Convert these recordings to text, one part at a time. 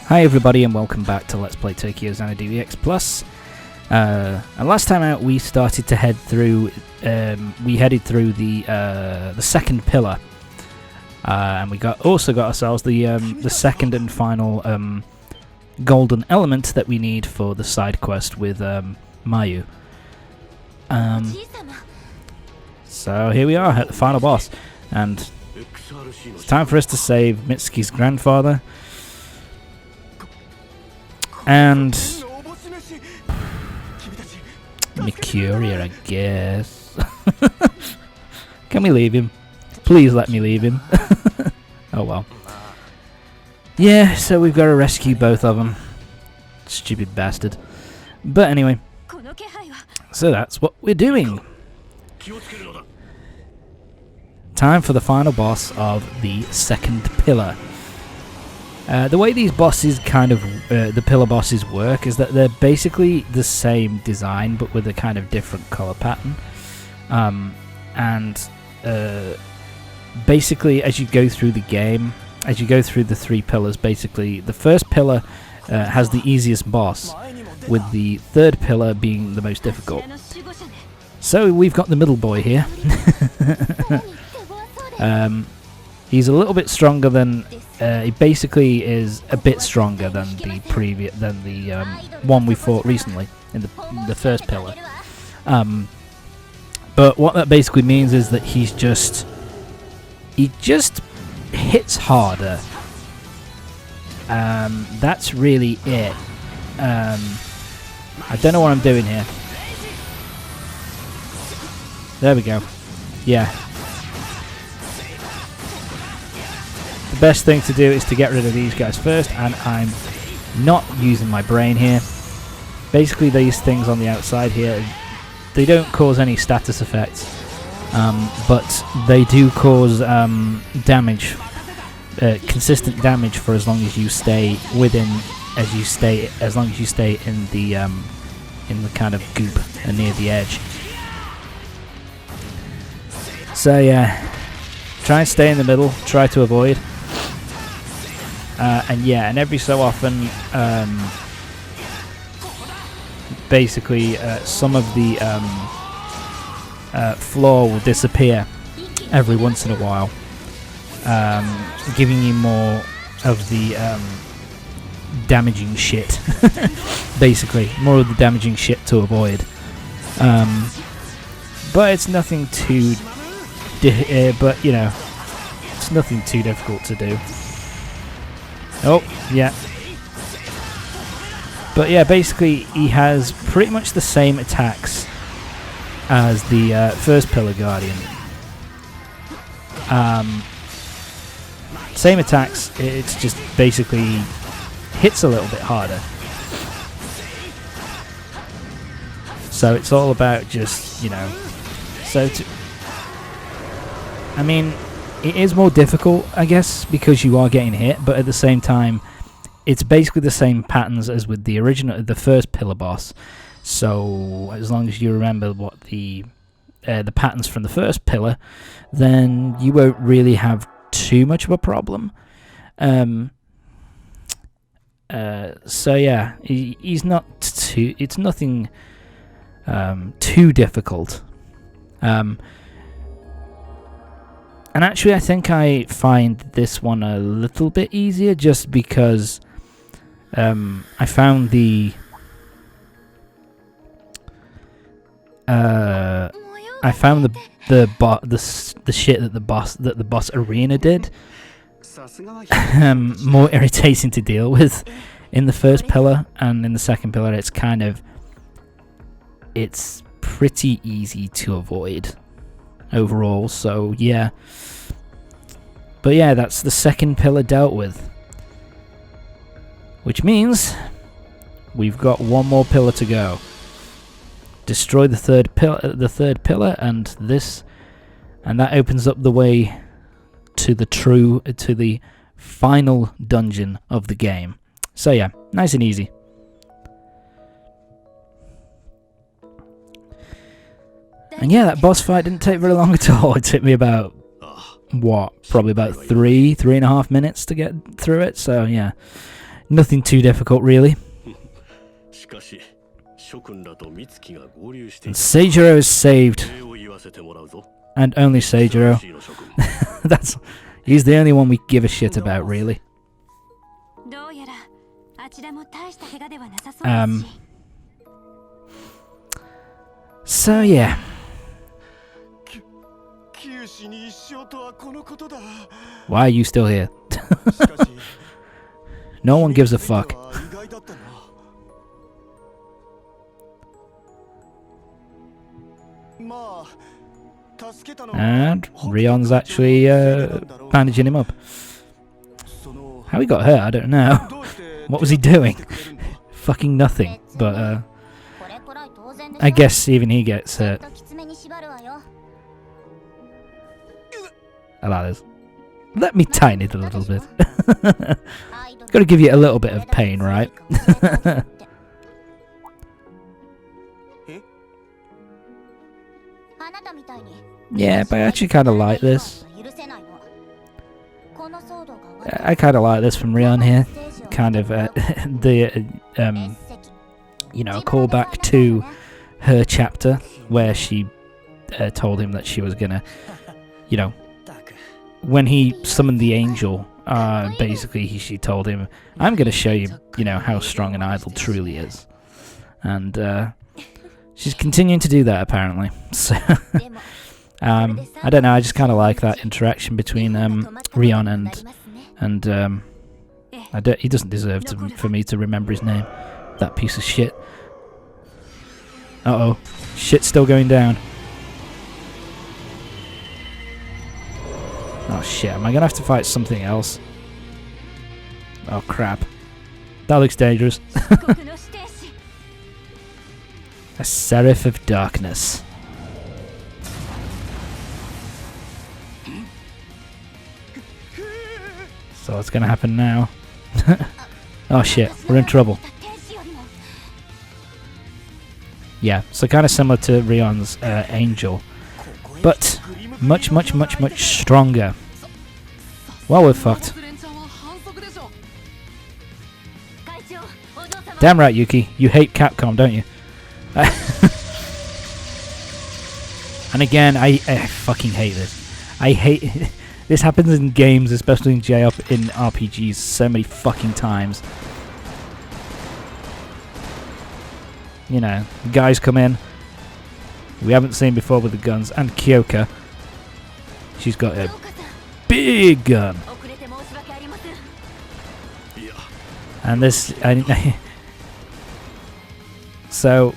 Hi everybody and welcome back to Let's Play Tokyo Xanadu EX Plus. And last time out we started to head through, we headed through the second pillar. And we also got ourselves the second and final golden element that we need for the side quest with Mayu. So here we are at the final boss, and it's time for us to save Mitsuki's grandfather. And Mikuriya, I guess. Can we leave him? Please let me leave him. Oh well. Yeah, so we've got to rescue both of them. Stupid bastard. But anyway, so that's what we're doing. Time for the final boss of the second pillar. The way these bosses the pillar bosses work is that they're basically the same design but with a kind of different colour pattern. Basically as you go through the game, as you go through the three pillars, basically the first pillar has the easiest boss, with the third pillar being the most difficult. So we've got the middle boy here. He's a little bit stronger than he basically is a bit stronger than the one we fought recently in the first pillar. But what that basically means is that he just hits harder. That's really it. I don't know what I'm doing here. There we go. Yeah. The best thing to do is to get rid of these guys first, and I'm not using my brain here. Basically these things on the outside here, they don't cause any status effects, but they do cause damage, consistent damage for as long as you stay within, as long as you stay in the kind of goop near the edge. So yeah, try and stay in the middle, try to avoid. And every so often, basically, some of the floor will disappear every once in a while, giving you more of the damaging shit. Basically, more of the damaging shit to avoid. But it's nothing too, it's nothing too difficult to do. Oh, yeah. But yeah, basically he has pretty much the same attacks as the first Pillar Guardian. Same attacks, it's just basically hits a little bit harder. So it's all about just, I mean, it is more difficult, I guess, because you are getting hit, but at the same time, it's basically the same patterns as with the first pillar boss. So as long as you remember what the patterns from the first pillar, then you won't really have too much of a problem. So yeah, he's not too. It's nothing too difficult. And actually, I think I find this one a little bit easier, just because I found the shit that the boss arena did more irritating to deal with in the first pillar, and in the second pillar it's pretty easy to avoid overall. So yeah, but yeah, that's the second pillar dealt with, which means we've got one more pillar to go. Destroy the third pillar, and that opens up the way to the final dungeon of the game. So yeah, nice and easy. And yeah, that boss fight didn't take very long at all. It took me about, probably about 3.5 minutes to get through it. So yeah, Nothing too difficult, really. And Seijiro is saved. And only Seijiro. He's the only one we give a shit about, really. So yeah. Why are you still here? No one gives a fuck. And Rion's actually bandaging him up. How he got hurt, I don't know. What was he doing? Fucking nothing. But I guess even he gets hurt. Allow this. Let me tighten it a little bit. Gotta give you a little bit of pain, right? Yeah, but I actually kind of like this. I kind of like this from Rion here. Kind of you know, a callback to her chapter where she told him that she was gonna, you know, when he summoned the angel, basically she told him, I'm gonna show you, you know, how strong an idol truly is. And she's continuing to do that, apparently. So, I don't know, I just kind of like that interaction between Rion and he doesn't deserve for me to remember his name. That piece of shit. Uh-oh. Shit's still going down. Oh shit, am I gonna have to fight something else? Oh crap. That looks dangerous. A Seraph of Darkness. So what's gonna happen now? Oh shit, we're in trouble. Yeah, so kind of similar to Rion's angel, but much stronger. Well, we're fucked. Damn right, Yuki, you hate Capcom, don't you? And again, I fucking hate this. I hate this happens in games, especially in RPGs, so many fucking times. You know, guys come in we haven't seen before with the guns, and Kyoka, she's got a big gun. And this, so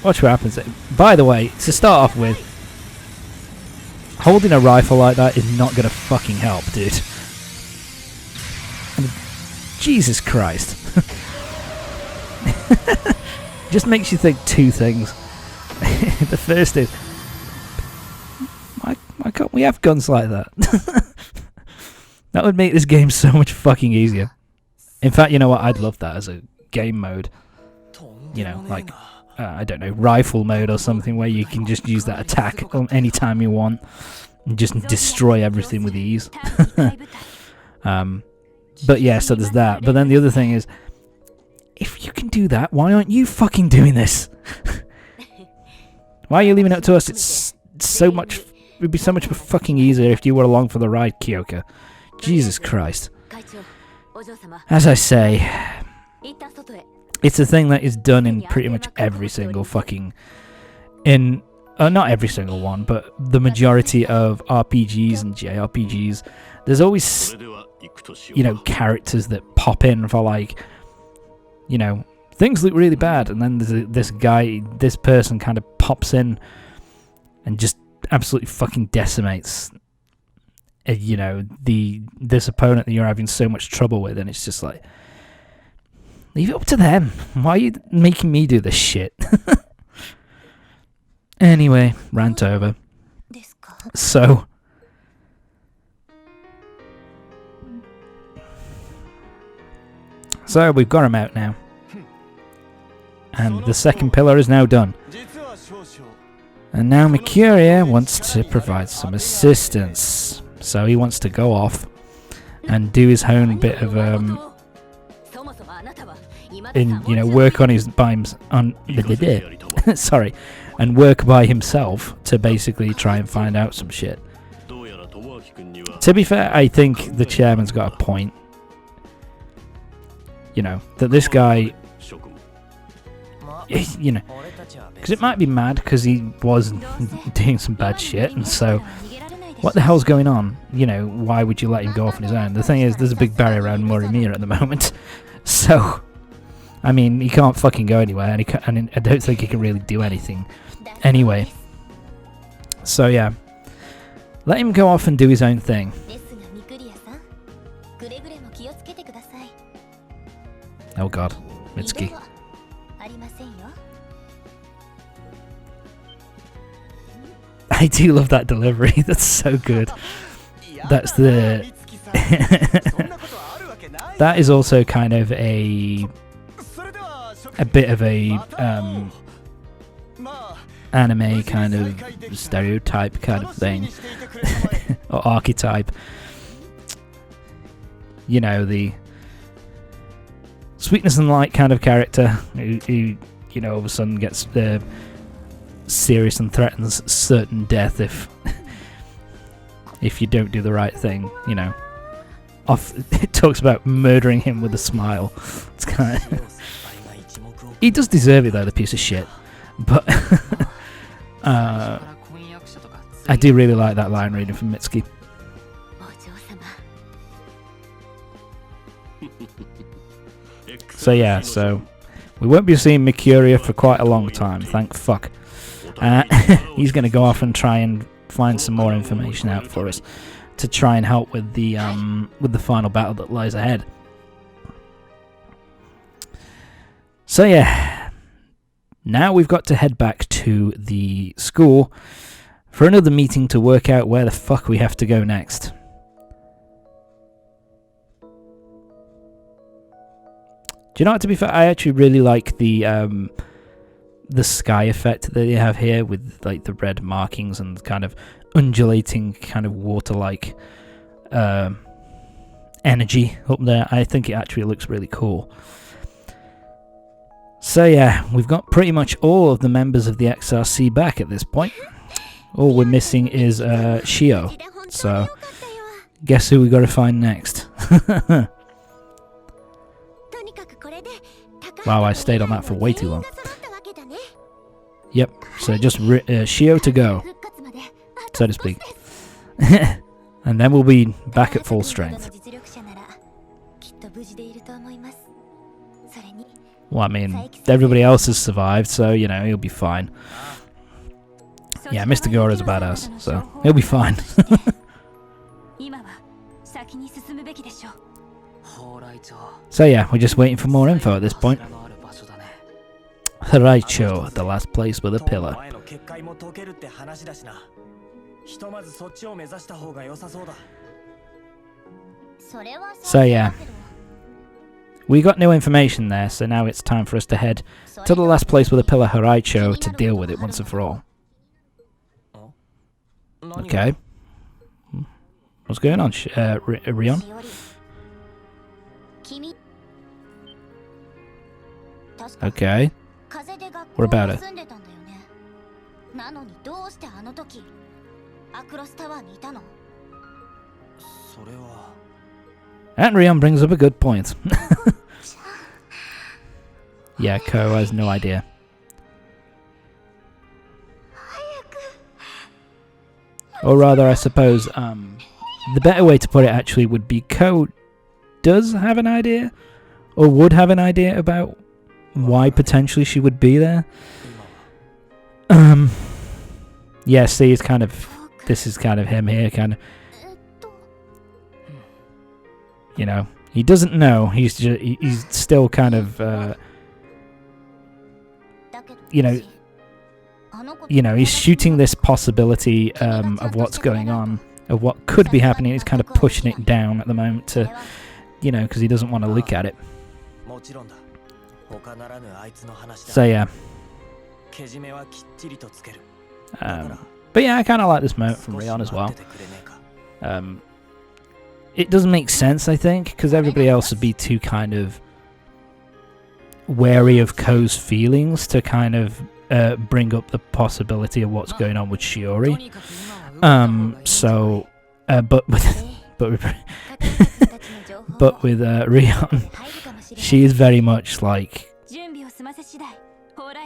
watch what happens. By the way, to start off with, holding a rifle like that is not gonna fucking help, dude. Jesus Christ. Just makes you think two things. The first is, why can't we have guns like that? That would make this game so much fucking easier. In fact, you know what? I'd love that as a game mode. You know, like, I don't know, rifle mode or something where you can just use that attack any time you want and just destroy everything with ease. But yeah, so there's that. But then the other thing is, if you can do that, why aren't you fucking doing this? Why are you leaving it up to us? It's so much. It'd be so much fucking easier if you were along for the ride, Kyoka. Jesus Christ. As I say, it's a thing that is done in pretty much every single fucking not every single one, but the majority of RPGs and JRPGs. There's always, you know, characters that pop in for, like, you know, things look really bad, and then there's this person kind of pops in and just absolutely fucking decimates, you know, this opponent that you're having so much trouble with, and it's just like, leave it up to them. Why are you making me do this shit? Anyway, rant over. So we've got him out now. And the second pillar is now done. And now Mikuriya wants to provide some assistance. So he wants to go off and do his own bit of work on his sorry, and work by himself to basically try and find out some shit. To be fair, I think the chairman's got a point. You know, that this guy, you know, because it might be mad because he was doing some bad shit, and so what the hell's going on? You know, why would you let him go off on his own? The thing is, there's a big barrier around Mikuriya at the moment, so I mean, he can't fucking go anywhere, and I don't think he can really do anything anyway. So yeah, let him go off and do his own thing. Oh god, Mitsuki. I do love that delivery, that's so good. That's the... that is also kind of a bit of a anime kind of stereotype kind of thing. Or archetype. You know, the sweetness and light kind of character who you know, all of a sudden gets serious and threatens certain death if you don't do the right thing, you know. It talks about murdering him with a smile. It's kind of he does deserve it though, the piece of shit. But I do really like that line reading from Mitsuki. So yeah, so we won't be seeing Mikuriya for quite a long time, thank fuck. He's going to go off and try and find some more information out for us to try and help with the final battle that lies ahead. So yeah, now we've got to head back to the school for another meeting to work out where the fuck we have to go next. Do you know what, to be fair, I actually really like the sky effect that they have here with like the red markings and kind of undulating kind of water-like energy up there. I think it actually looks really cool. So yeah, we've got pretty much all of the members of the XRC back at this point. All we're missing is Shio. So guess who we got to find next? Wow, I stayed on that for way too long. Yep, so just Shio to go, so to speak. And then we'll be back at full strength. Well, I mean, everybody else has survived, so, you know, he'll be fine. Yeah, Mr. Gora's a badass, so he'll be fine. So yeah, we're just waiting for more info at this point. Haraicho, the last place with a pillar. So yeah, we got new information there, so now it's time for us to head to the last place with a pillar, Haraicho, to deal with it once and for all. Okay. What's going on, Rion? Okay. What about it? And Rion brings up a good point. Yeah, Ko has no idea. Or rather, I suppose, the better way to put it actually would be Ko does have an idea, or would have an idea about why potentially she would be there. Yeah, see, it's kind of, this is kind of him here, kind of, you know, he doesn't know, he's still kind of, you know, he's shooting this possibility of what's going on, of what could be happening. He's kind of pushing it down at the moment to, you know, because he doesn't want to look at it. So yeah. But yeah, I kind of like this moment from Rion as well. it doesn't make sense, I think, because everybody else would be too kind of wary of Ko's feelings to kind of bring up the possibility of what's going on with Shiori. But with Rion, she is very much like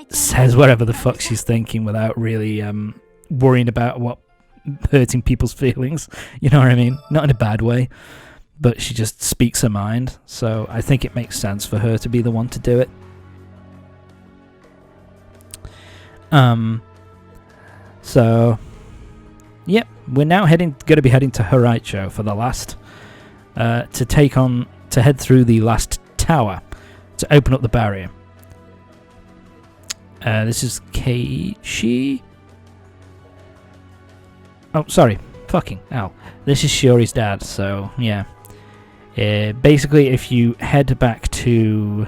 says whatever the fuck she's thinking without really worrying about what hurting people's feelings. You know what I mean? Not in a bad way, but she just speaks her mind. So I think it makes sense for her to be the one to do it. So yep, we're now going to be heading to Horaicho for the last to head through the last tower to open up the barrier. This is Keiichi. Oh, sorry. Fucking hell. This is Shiori's dad, so yeah. Basically, if you head back to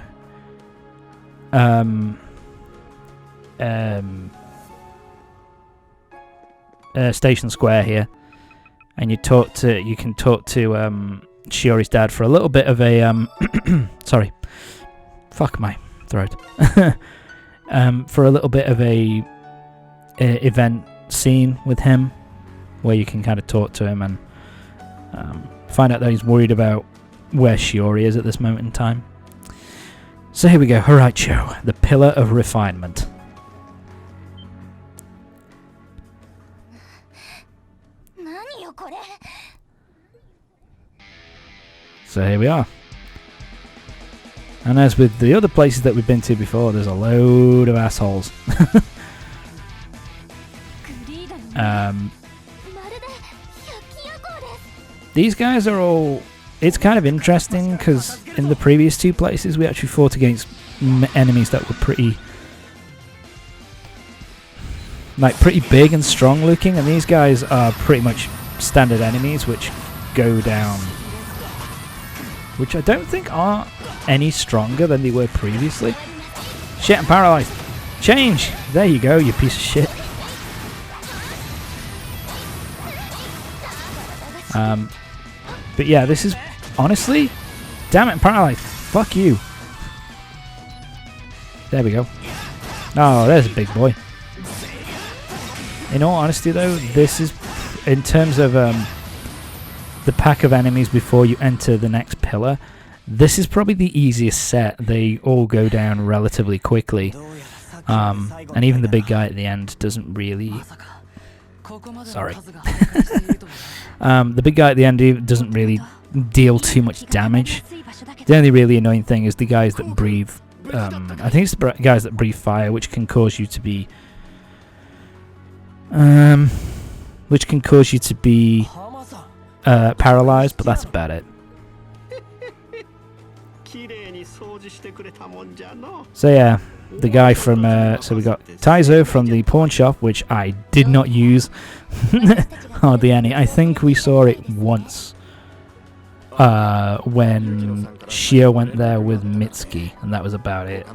Station Square here, and you can talk to Shiori's dad for a little bit of a sorry, fuck my throat. For a little bit of a event scene with him, where you can kind of talk to him and find out that he's worried about where Shiori is at this moment in time. So here we go, Horaicho, the Pillar of Refinement. So here we are. And as with the other places that we've been to before, there's a load of assholes. These guys are all... It's kind of interesting because in the previous two places we actually fought against enemies that were pretty big and strong looking, and these guys are pretty much standard enemies which go down, which I don't think are any stronger than they were previously. Shit, I'm paralyzed. Change! There you go, you piece of shit. But yeah, this is honestly, damn it, I'm paralyzed. Fuck you. There we go. Oh, there's a big boy. In all honesty though, this is, in terms of the pack of enemies before you enter the next pillar, this is probably the easiest set. They all go down relatively quickly. And even the big guy at the end doesn't really... Sorry. The big guy at the end doesn't really deal too much damage. The only really annoying thing is the guys that breathe... I think it's the guys that breathe fire, which can cause you to be... paralyzed, but that's about it. So yeah, the guy from so we got Taizo from the pawn shop, which I did not use hardly any. I think we saw it once when Shio went there with Mitsuki, and that was about it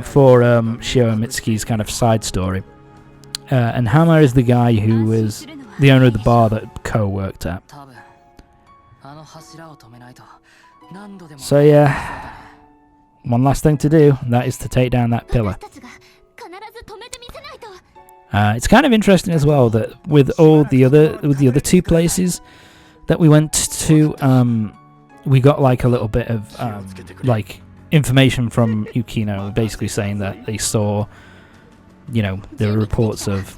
for Shio and Mitsuki's kind of side story. And Hama is the guy who was the owner of the bar that Ko worked at. So yeah, one last thing to do, and that is to take down that pillar. It's kind of interesting as well that with the other two places that we went to, we got like a little bit of like information from Yukino, basically saying that they saw, you know, there were reports of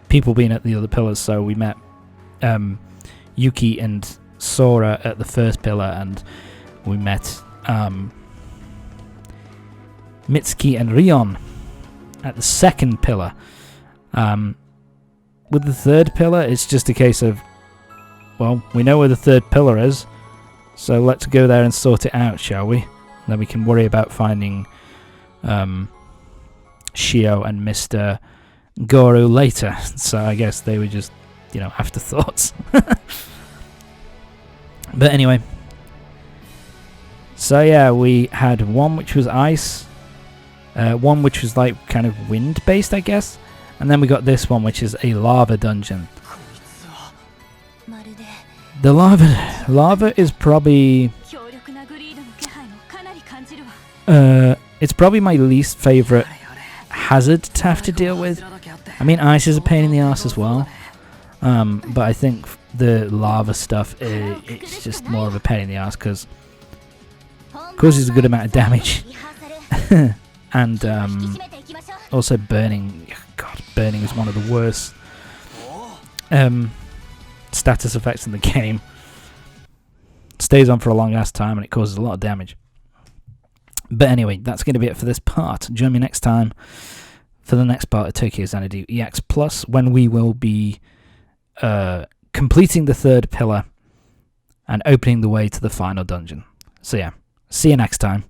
people being at the other pillars. So we met Yuki and Sora at the first pillar, and we met Mitsuki and Rion at the second pillar. With the third pillar, it's just a case of, well, we know where the third pillar is, so let's go there and sort it out, shall we? Then we can worry about finding Shio and Mr. Goro later. So I guess they were just, you know, afterthoughts. But anyway, so yeah, we had one which was ice, one which was like kind of wind based, I guess, and then we got this one which is a lava dungeon. The lava is probably it's probably my least favorite hazard to have to deal with. I mean, ice is a pain in the ass as well, but I think the lava stuff it's just more of a pain in the ass because causes a good amount of damage. And also burning. God, burning is one of the worst status effects in the game. It stays on for a long ass time and it causes a lot of damage. But anyway, that's going to be it for this part. Join me next time for the next part of Tokyo Xanadu EX Plus, when we will be completing the third pillar and opening the way to the final dungeon. So yeah, see you next time.